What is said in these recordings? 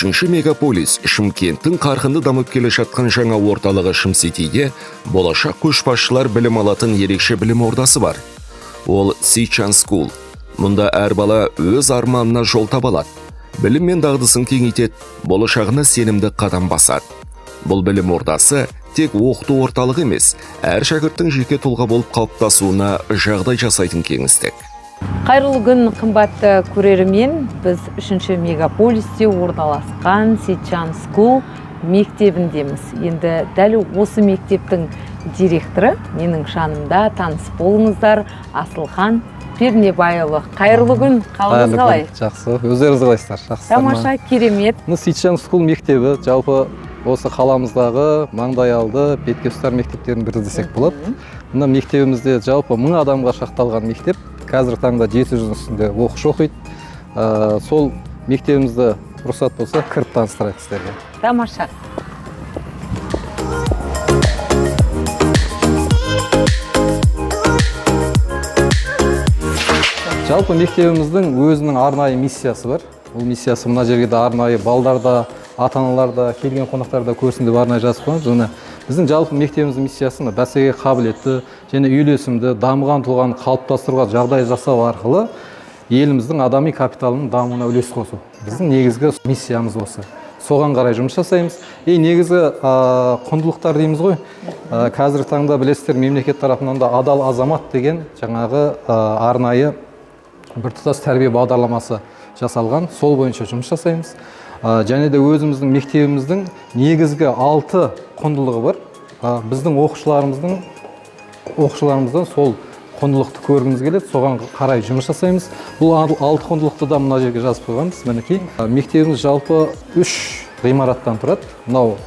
Үшінші мегаполис Шымкенттің қарқынды дамып келе жатқан жаңа орталығы Шым-Ситиде болашақ көшбасшылар білім алатын ерекше білім ордасы бар. Ол Сичан School. Мұнда әр бала өз арманына жол таба алады. Білім мен дағдысын кеңейтеді, болашағына сенімді қадам басады. Бұл білім ордасы тек оқыту орталығы емес, әр шәкірттің жеке тұлға болып қалыптасуына жағдай жасайтын кеңістік. Қайырлы күн, қымбатты көрермен. Біз 3-ші мегаполисте орналасқан Сичан School мектебіндеміз. Енді дәл осы мектептің директоры менің жанымда. Таныс болыңыздар, Асылхан Пернебайұлы. Қайырлы күн, қалыңыз қалай? Жақсы, өздеріңіз қалайсыздар? Жақсы. Тамаша, керемет. Сичан School мектебі жалпы осы қаламыздағы Маңдайалды, Беткеұстар мектептерінің бірі десек болады. Мына мектебімізде жалпы 1000 адамға шақталған мектеп. Қазір таңда 700 үстінде оқушы оқиды. Сол мектебімізді рұқсат болса кіріп таныстырайық сіздерге. Тамаша. Жалпы мектебіміздің өзінің арнайы миссиясы бар. Бұл миссиясы мына жерге де арнайы балдарда, ата-аналарда, келген қонақтарда көрсін деп арнайы жазып қойған. Біздің жалпы мектебіміздің миссиясы бәсекеге қабілетті және үйлесімді дамыған тұлғаны қалыптастыруға жағдай жасау арқылы еліміздің адами капиталының дамуына үлес қосу. Біздің негізгі миссиямыз осы. Соған қарай жұмыс жасаймыз. Негізгі құндылықтар дейміз ғой. Қазіргі таңда білесіздер, мемлекет тарапынан да адал азамат деген жаңағы арнайы біртұтас тәрбие бағдарламасы жасалған. Сол бойынша жұмыс жасаймыз. Және де өзіміздің мектебіміздің негізгі 6 құндылығы бар. Біздің оқушыларымыздан сол құндылықты көргіміз келеді, соған қарай жұмыс жасаймыз. Бұл 6 құндылықты да мына жерге жазып қойғанбыз. Мінекей. Мектебіміз жалпы 3 ғимараттан тұрады. Мынау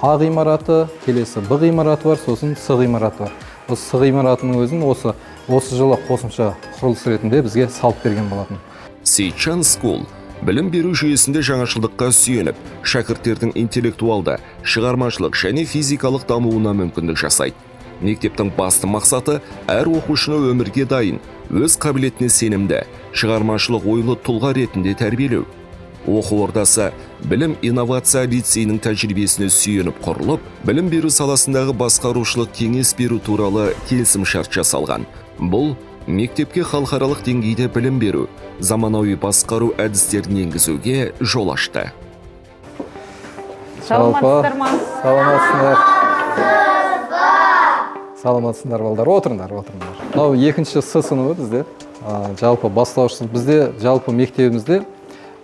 А ғимараты, келесі Б ғимараты бар, сосын С ғимараты бар. Осы С ғимаратының өзін осы жылы қосымша құрылыс ретінде бізге салып берген болатын. Сичан School білім беру жүйесінде жаңашылдыққа сүйеніп, шәкірттердің интеллектуалды, шығармашылық және физикалық дамуына мүмкіндік жасайды. Мектептің басты мақсаты әр оқушыны өмірге дайын, өз қабілетіне сенімді, шығармашылық ойлы тұлға ретінде тәрбиелеу. Оқу ордасы білім инновация лицейінің тәжірибесіне сүйеніп құрылып, білім беру саласындағы басқарушылық кеңес беру туралы келісімшарт жасалған. Бұл мектепке халықаралық деңгейде білім беру, заманауи басқару әдістерін енгізуге жол ашты. Саламатсыздар ма? Саламатсыздар балдар. Отырыңдар. Мынау екінші С сыныбы бізде. Жалпы бастауыш сынып. Бізде жалпы мектебімізде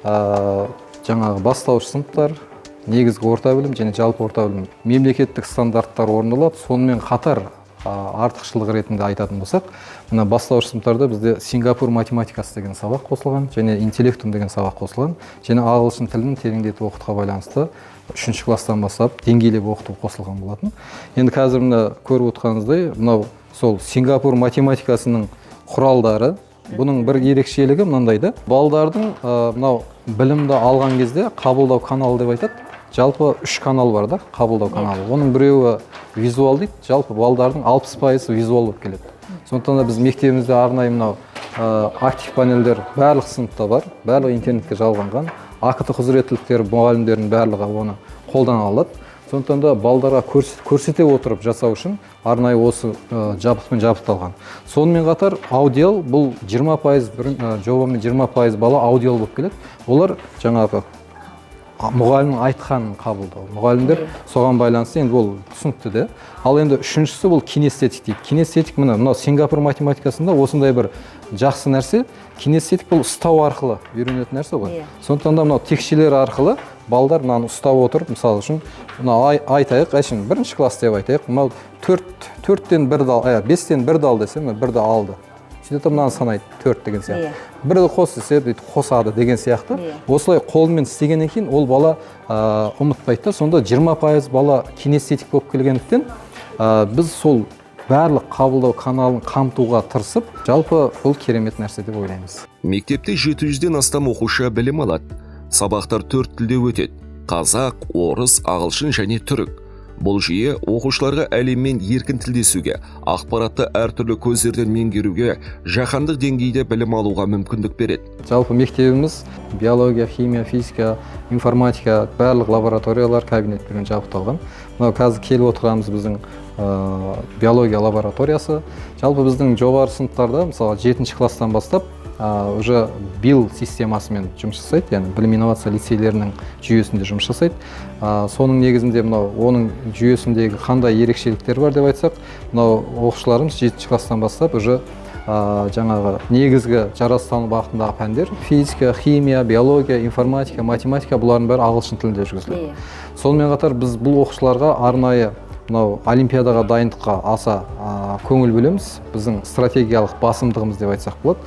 жаңағы бастауыш сыныптар, негізгі орта білім және жалпы орта білім мемлекеттік стандарттар орындалады. Сонымен қатар артықшылық ретінде айтатын болсақ, мына бастауыш сыныптарда бізде Сингапур математикасы деген сабақ қосылған, және интеллектум деген сабақ қосылған, және ағылшын тілін тереңдетіп оқытуға байланысты 3-ші класстан бастап деңгейлеп оқыту қосылған болатын. Енді қазір мына көріп отырғаныңыздай, мынау сол Сингапур математикасының құралдары. Бұның бір ерекшелігі мынандайды. Балдардың мынау білімді алған кезде қабылдау каналы деп айтады. Жалпы 3 канал бар да, қабылдау каналы. Оның біреуі визуал дейді. Жалпы балдардың 60% визуал болып келеді. Сондықтан да біз мектебімізде арнайы мынау актив панельдер барлық сыныпта бар, барлығы интернетке жалғанған. АКТ құзыреттіліктері мұғалімдердің барлығы оны қолдана алады. Сондықтан да балдарға көрсете отырып жасау үшін арнайы осы жабдықпен жабдықталған. Сонымен қатар аудиал, бұл 20% жобамен 20% бала аудиал болып келеді. Олар жаңағы мұғалімнің айтқанын қабылдау. Мұғалімдер соған байланысты, енді бұл түсінікті де. Ал енді үшіншісі бұл кинестетик дейді. Кинестетик мынау Сингапур математикасында осындай бір жақсы нәрсе. Кинестетик бұл ұстау арқылы үйренетін нәрсе ғой. Сондықтан да мынау текшелер арқылы балдар мынаны ұстап отырып, мысалы үшін айтайық, бірінші класс деп айтайық, мынау 4-тен 1 дал, 5-тен 1 дал десем, 1-ді алды. Сөйтіп мынаны санайды, 4 деген сияқты. 1-ді қос десе, қосады деген сияқты. Осылай қолмен істегеннен кейін ол бала ұмытпайды. Сонда 20% бала кинестетик болып келгендіктен біз сол барлық қабылдау каналын қамтуға тырысып, жалпы бұл керемет нәрсе деп ойлаймыз. Мектепте 700-ден астам оқушы білім алады. Сабақтар 4 тілде өтеді. Қазақ, орыс, ағылшын және түрік. Бұл жүйе оқушыларға әлеммен еркін тілдесуге, ақпаратты әртүрлі көздерден меңгеруге, жаһандық деңгейде білім алуға мүмкіндік береді. Жалпы мектебіміз биология, химия, физика, информатика барлық лабораториялар кабинеттермен жабдықталған. Мынау қазір келіп отырғанымыз біздің биология лабораториясы. Жалпы біздің жоғары сыныптарда, мысалы 7-ші класстан бастап уже BIL системасымен жұмыс жасайды, яғни білім инновация лицейлерінің жүйесінде жұмыс жасайды. Соның негізінде мынау оның жүйесіндегі қандай ерекшеліктер бар деп айтсақ, мынау оқушыларымыз 7-ші класстан бастап уже жаңағы негізгі жаратылыстану бағытындағы пәндер физика, химия, биология, информатика, математика бұлардың бәрі ағылшын тілінде жүргізіледі. Сонымен қатар біз бұл оқушыларға арнайы мынау олимпиадаға дайындыққа аса көңіл бөлеміз. Біздің стратегиялық басымдығымыз деп айтсақ болады.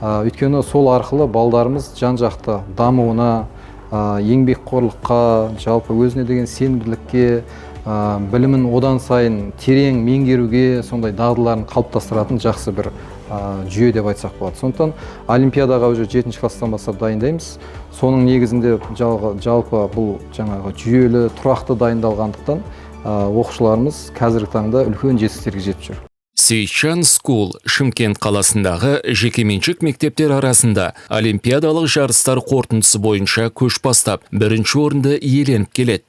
Өйткені сол арқылы балдарымыз жан-жақты дамуына, еңбекқорлыққа, жалпы өзіне деген сенімділікке, білімін одан сайын терең меңгеруге, сондай дағдыларын қалыптастыратын жақсы бір жүйе деп айтсақ болады. Сондықтан олимпиадаға уже 7-ші класстан бастап дайындаймыз. Соның негізінде жалпы бұл жаңағы жүйелі, тұрақты дайындалғандықтан оқушыларымыз қазіргі таңда үлкен жетістіктерге жетіп жүр. Сейчан School Шымкент қаласындағы жекеменшік мектептер арасында олимпиадалық жарыстар қорытындысы бойынша көш бастап, бірінші орынды иеленіп келеді.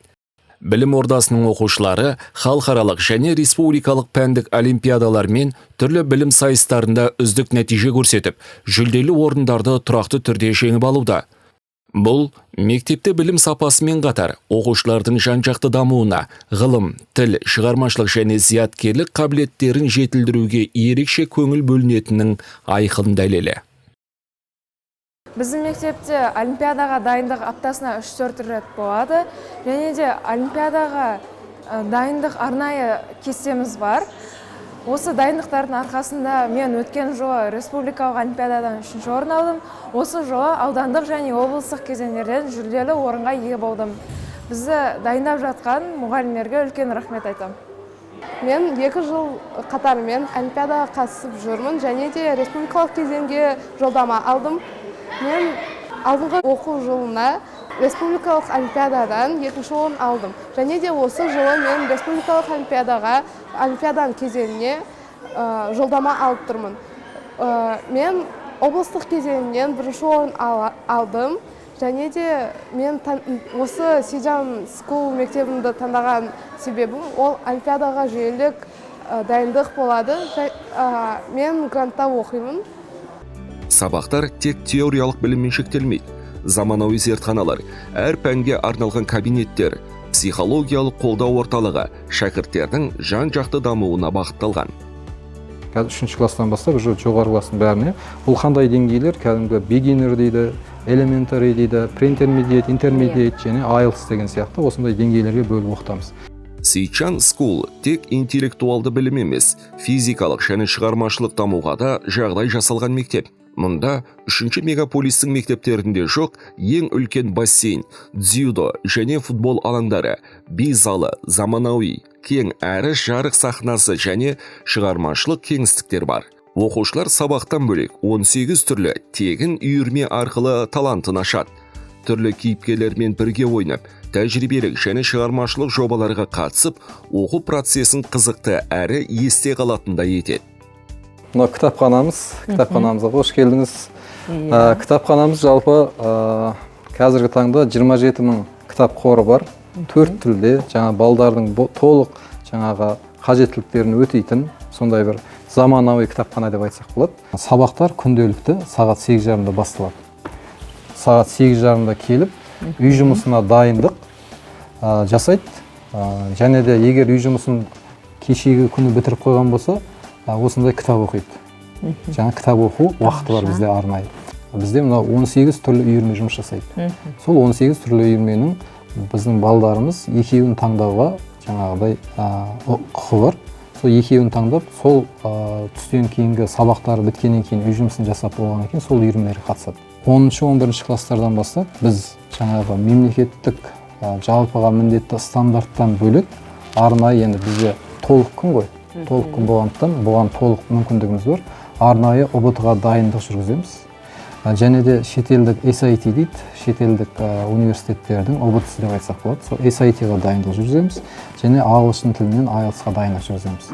Білім ордасының оқушылары халықаралық және республикалық пәндік олимпиадалар мен түрлі білім сайыстарында үздік нәтиже көрсетіп, жүлделі орындарды тұрақты түрде жеңіп алуда. Бұл мектепте білім сапасымен қатар оқушылардың жан-жақты дамуына, ғылым, тіл, шығармашылық және зияткерлік қабілеттерін жетілдіруге ерекше көңіл бөлінетінінің айқын дәлелі. Біздің мектепте олимпиадаға дайындық аптасына 3-4 рет болады. Және де олимпиадаға дайындық арнайы кестеміз бар. Осы дайындықтардың арқасында мен өткен жылы республикалық олимпиададан 3-ші орын алдым. Осы жылы аудандық және облыстық кезеңдерден жүлделі орынға ие болдым. Бізді дайындап жатқан мұғалімдерге үлкен рахмет айтамын. Мен 2 жыл қатарымен олимпиадаға қатысып жүрмін және де республикалық кезеңге жолдама алдым. Мен алдыңғы оқу жылына республикалық олимпиададан 2-ші орын алдым. Және де осы жылы мен республикалық олимпиаданың кезеңіне жолдама алып тұрмын. Мен облыстық кезеңінен 1-ші орын алдым. Және де мен осы Сейчан School мектебімді таңдаған себебім ол олимпиадаға жүйелік дайындық болады. Мен грантта оқимын. Сабақтар тек теориялық біліммен шектелмейді. Заманауи зертханалар, әр пәнге арналған кабинеттер, психологиялық қолдау орталығы шәкірттердің жан-жақты дамуына бағытталған. Қазір 3-ші класстан бастап жоғары кластың бәріне бұл қандай деңгейлер? Кәдімгі beginner дейді, elementary дейді, pre-intermediate, intermediate және IELTS деген сияқты осындай деңгейлерге бөліп оқытамыз. Сейчан School тек интеллектуалды білім емес, физикалық және шығармашылық дамуға да жағдай жасалған мектеп. Мұнда 3-ші мегаполистің мектептерінде жоқ ең үлкен бассейн, дзюдо және футбол алаңдары, би залы, заманауи, кең әрі жарық сахнасы және шығармашылық кеңістіктер бар. Оқушылар сабақтан бөлек 18 түрлі тегін үйірме арқылы талантын ашады. Түрлі кейіпкерлермен бірге ойнап, тәжірибелік және шығармашылық жобаларға қатысып, оқу процесін қызықты әрі есте қалатындай етеді. Мына кітапханамызға қош келдіңіз. Кітапханамыз жалпы қазіргі таңда 27 000 кітап қоры бар. 4 тілде жаңа балдардың толық жаңағы қажеттіліктерін өтейтін сондай бір заманауи кітапхана деп айтсақ болады. Сабақтар күнделікті сағат 8:30-да басталады. Сағат 8:30-да келіп, үй жұмысына дайындық жасайды. Және де егер үй жұмысын кешегі күні бітіріп қойған болса, осындай кітап оқиды. Жаңа кітап оқу уақыты бар бізде арнайы. Бізде мына 18 түрлі үйірме жұмыс жасайды. Сол 18 түрлі үйірменің біздің балдарымыз екеуін таңдауға жаңағыдай құқы бар. Сол екеуін таңдап, сол түстен кейінгі сабақтары біткеннен кейін үй жұмысын жасап болғаннан кейін сол үйірмелерге қатысады. 10-11 класстардан бастап біз жаңағы мемлекеттік жалпыға міндетті стандарттан бөлек арнайы енді бізде толық күн ғой. Толық күн болғандықтан бұған толық мүмкіндігіміз бар. Арнайы ұбт-ға дайындық жүргіземіз. және де шетелдік SIT дейді, шетелдік университеттердің ОБТС деп айтсақ болады. Сол SIT-ға дайындық жүргіземіз және ағылшын тілінен IELTS-ға дайындық жүргіземіз.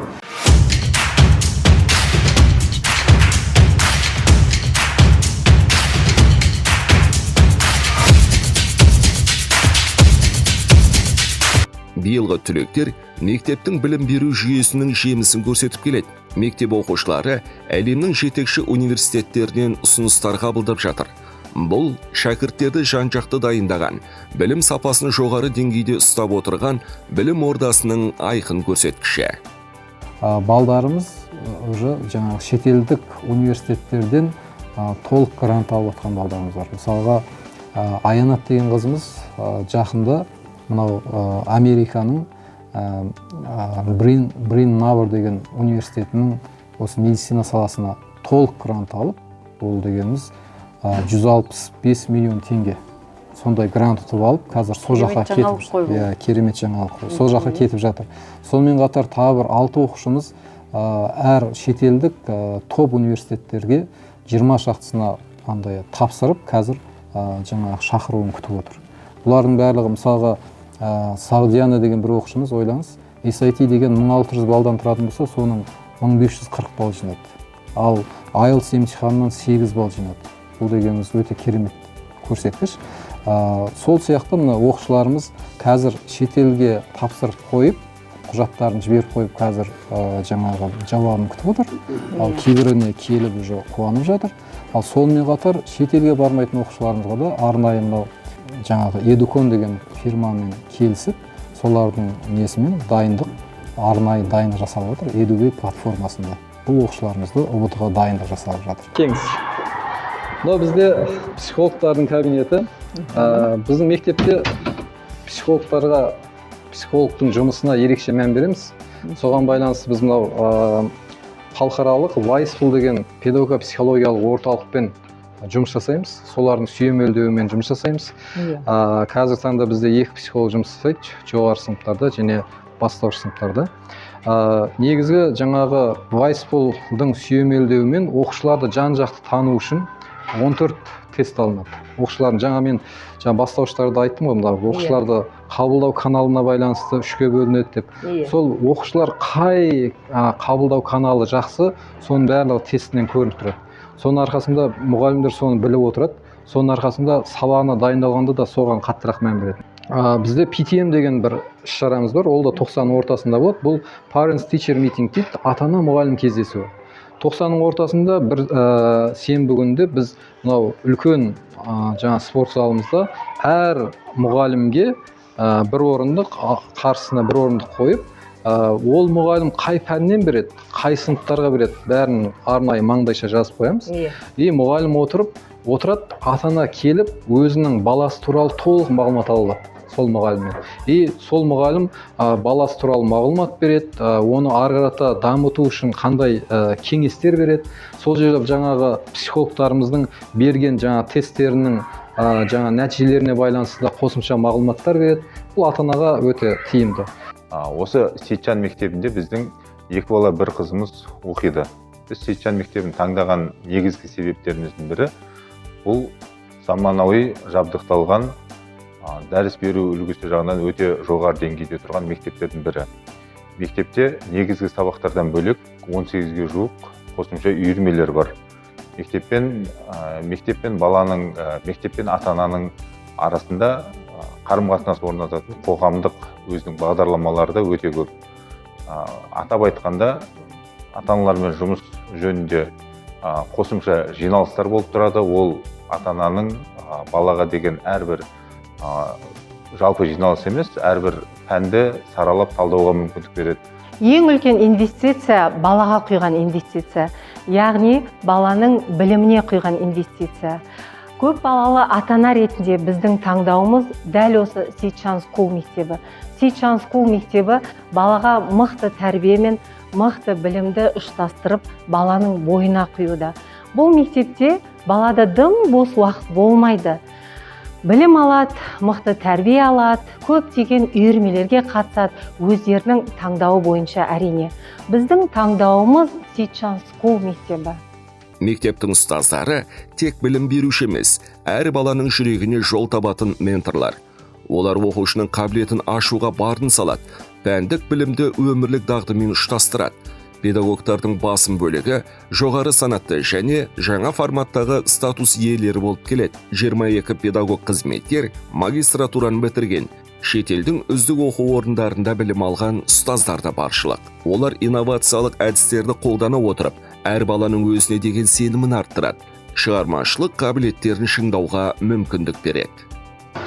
Биылғы түлектер мектептің білім беру жүйесінің жемісін көрсетіп келеді. Мектеп оқушылары әлемнің жетекші университеттерінен ұсыныстар қабылдап жатыр. Бұл шәкірттерді жан-жақты дайындаған, білім сапасын жоғары деңгейде ұстап отырған білім ордасының айқын көрсеткіші. Балдарымыз уже жаңағы шетелдік университеттерден толық грант алып отқан балдарымыз бар. Мысалға, Аянат деген қызымыз жақында мынау Американың Брин Мавр деген университетінің осы медицина саласына толық грант алып, ол дегеніміз 165 миллион теңге сондай грант ұтып алып, қазір сол жаққа кетіп, керемет жаңалық, сол жаққа кетіп жатыр. Сонымен қатар тағы бір 6 оқушымыз әр шетелдік топ университеттерге 20 шақтысына андай тапсырып, қазір жаңағы шақыруын күтіп отыр. Бұлардың барлығы, мысалға, Саудияна деген бір оқушымыз, ойлаңыз, SIT деген 1600 балдан тұратын болса, соның 1540 бал жинады. Ал IELTS емтиханынан 8 бал жинады. Бұл дегеніміз өте керемет көрсеткіш. Сол сияқты мына оқушыларымыз қазір шетелге тапсырып қойып, құжаттарын жіберіп қойып, қазір жаңағы жауабын күтіп отыр. Ал кейбіріне келіп уже қуанып жатыр. Ал сонымен қатар шетелге бармайтын оқушыларымызға да арнайы мынау жаңағы Edukon деген фирмамен келісіп, солардың несімен дайындық, арнайы дайындық жасалып отыр, Eduvey платформасында. Бұл оқушыларымызды ұбт-ға дайындық жасалып жатыр. Кеңіз. Мынау бізде психологтардың кабинеті. Біздің мектепте психологтарға, психологтың жұмысына ерекше мән береміз. Соған байланысты біз мынау халықаралық Вайсфул деген педагога-психологиялық орталықпен жұмыс жасаймыз. Солардың сүйемелдеуімен жұмыс жасаймыз. Қазір таңда бізде 2 психолог жұмыс жасайды, жоғары сыныптарда және бастауыш сыныптарда. Негізгі жаңағы Вайсфулдың сүйемелдеуімен оқушыларды жан-жақты тану үшін 14 тест алынады. Оқушылардың жаңа мен бастауыштарда айттым ғой, оқушыларды қабылдау каналына байланысты 3-ге бөлінеді деп. Сол оқушылар қай қабылдау каналы жақсы, соның барлығы тестінен көрініп тұрады. Соның арқасында мұғалімдер соны біліп отырады. Соның арқасында сабағына дайындалғанда да соған қаттырақ мән береді. Бізде PTM деген бір іс-шарамыз бар, ол да 90-ның ортасында болады. Бұл Parents Teacher Meeting дейді, ата-ана мұғалім кездесуі. 90-ның ортасында бір сенбі күнде біз мынау үлкен жаңа спорт залымызда әр мұғалімге бір орындық, қарсысына бір орындық қойып, ол мұғалім қай пәннен береді, қай сыныптарға береді, бәрін арнайы маңдайша жазып қоямыз. Мұғалім отырады, ата-ана келіп, өзінің баласы туралы толық мағлұмат алады сол мұғаліммен. Сол мұғалім баласы туралы мағлұмат береді, оны ары қарата дамыту үшін қандай кеңестер береді. Сол жерде жаңағы психологтарымыздың берген жаңа тесттерінің жаңа нәтижелеріне байланысты да қосымша мағлұматтар береді. Бұл ата-анаға өте тиімді. Осы Сейітжан мектебінде біздің 2 бала, 1 қызымыз оқиды. Біз Сейітжан мектебін таңдаған негізгі себептеріміздің бірі бұл заманауи жабдықталған дәріс беру үлгісі жағынан өте жоғары деңгейде тұрған мектептердің бірі. Мектепте негізгі сабақтардан бөлек 18-ге жуық қосымша үйірмелер бар. Мектеппен баланың, мектеппен ата-ананың арасында қарым-қатынас орнататын қоғамдық өзінің бағдарламалары да өте көп. Атап айтқанда, ата-аналармен жұмыс жөнінде қосымша жиналыстар болып тұрады. Ол ата-ананың балаға деген әрбір жалпы жиналыс емес, әрбір пәнді саралап талдауға мүмкіндік береді. Ең үлкен инвестиция балаға құйған инвестиция, яғни баланың біліміне құйған инвестиция. Көп балалы ата-ана ретінде біздің таңдауымыз дәл осы Сейітжан School мектебі. Сейітжан School мектебі балаға мықты тәрбие мен мықты білімді ұштастырып баланың бойына құюда. Бұл мектепте балада дым бос уақыт болмайды. Білім алады, мықты тәрбие алады, көптеген үйірмелерге қатысады, өздерінің таңдауы бойынша әрине. Біздің таңдауымыз Сейітжан School мектебі. Мектептің ұстаздары тек білім беруші емес, әр баланың жүрегіне жол табатын менторлар. Олар оқушының қабілетін ашуға барын салады, пәндік білімді өмірлік дағдымен ұштастырады. Педагогтардың басым бөлігі жоғары санатты және жаңа форматтағы статус иелері болып келеді. 22 педагог қызметкер магистратураны бітірген. Шетелдің үздік оқу орындарында білім алған ұстаздар да баршылық. Олар инновациялық әдістерді қолдана отырып, әр баланың өзіне деген сенімін арттырады. Шығармашылық қабілеттерін шыңдауға мүмкіндік береді.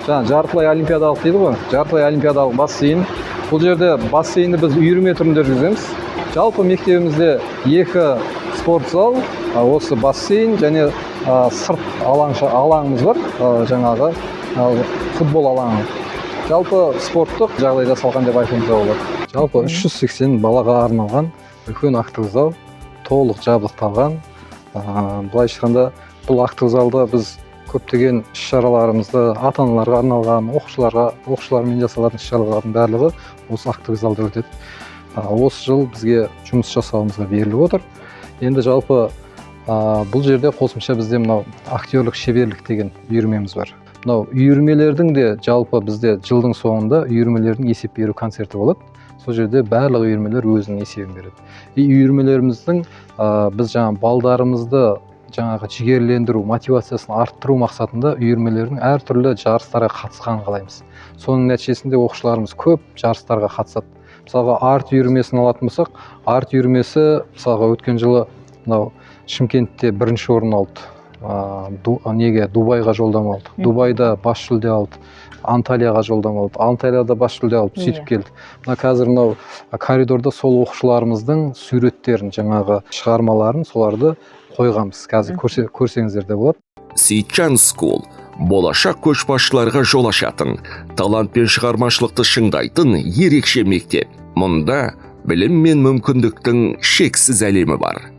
Жартылай олимпиадалық дейді ғой. Жартылай олимпиадалық бассейн. Бұл жерде бассейнді біз үйірме түрінде жүргіземіз. Жалпы мектебімізде 2 спорт зал, осы бассейн және сырт алаңымыз бар, жаңағы футбол алаңы. Жалпы спорттық жағдай жасалған деп айтуымызға болады. Жалпы 380 балаға арналған үлкен актовый зал, толық жабдықталған. Былайша айтқанда, бұл актовый залда біз көптеген іс-шараларымызды ата-аналарға арналған, оқушылармен жасалатын іс-шаралардың барлығы осы актовый залда өтеді. Осы жыл бізге жұмыс жасауымызға беріліп отыр. Енді жалпы бұл жерде қосымша бізде мынау актерлік шеберлік деген үйірмеміз бар. Мынау үйірмелердің де жалпы бізде жылдың соңында үйірмелердің есеп беру концерті болады. Сол жерде барлық үйірмелер өзінің есебін береді. Үйірмелеріміздің біз жаңа балдарымызды жаңағы жігерлендіру, мотивациясын арттыру мақсатында үйірмелердің әртүрлі жарыстарға қатысқанын қалаймыз. Соның нәтижесінде оқушыларымыз көп жарыстарға қатысады. Мысалға арт үйірмесін алатын болсақ, арт үйірмесі мысалға өткен жылы мынау Шымкентте 1-ші орын алды. Дубайға жолдама алды. Дубайда бас жүлде алды. Анталияға жолдама алды. Анталияда бас жүлде алып сөйтіп келді. Мына қазір мынау коридорда сол оқушыларымыздың суреттерін, жаңағы шығармаларын, соларды қойғанбыз. Қазір көрсеңіздер де болады. Сичан School болашақ көшбасшыларға жол ашатын, талант пен шығармашылықты шыңдайтын ерекше мектеп. Мұнда білім мен мүмкіндіктің шексіз әлемі бар.